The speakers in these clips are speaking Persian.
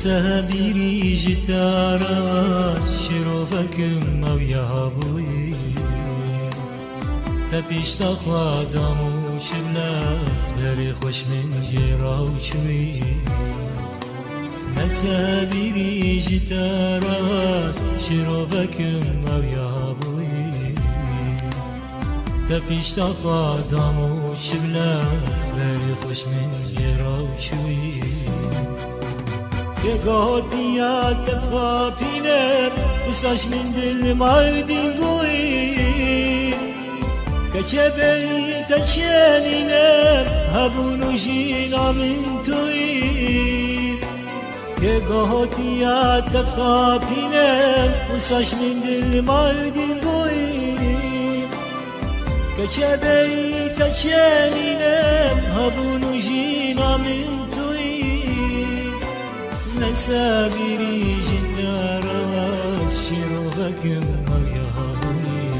سهبيري جتارا شروفكم او يهابوي تبيش تخوادم وشبلاس بري خوش من جيرا وشوي سهبيري جتارا شروفكم او يهابوي تبيش تخوادم وشبلاس بري خوش من جيرا وشوي قاديات تخافينم وساش من دل ماردين بوي كشبي تشينينم هبونو جينا من توي قاديات تخافينم وساش من دل ماردين بوي كشبي تشينينم هبونو جينا من مسابيري جتاراس شروفكم او يهابوي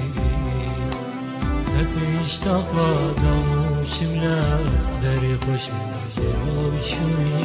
تبيش تفادم وشملاس بري خوش من جراو شوي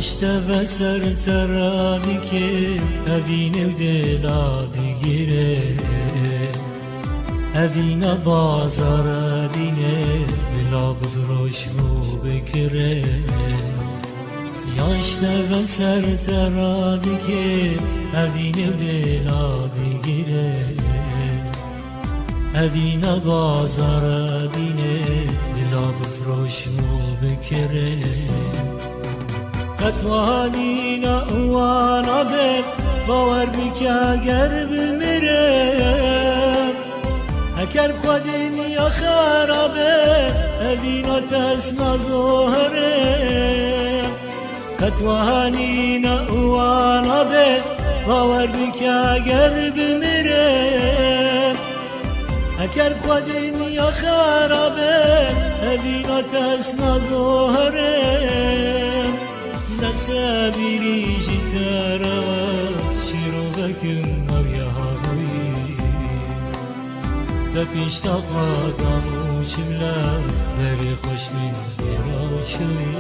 Yaşta ve serteradiki evin evdeladi gire evine bazara dine bila bufroş mu bekire Yaşta ve serteradiki evin evdeladi gire evine bazara dine bila bufroş mu bekire قطوانينا وانا بك باور بك اگر بمرم اگر خودني يا خرابه ابينا تسمع ظهرم قطوانينا وانا بك باور بك اگر بمرم اگر خودني يا خرابه ابينا تسمع ظهرم مسابيري جتاراس شروفكم او يهابوي تبيش تفادم وشملاس بري خوش من جراو شوي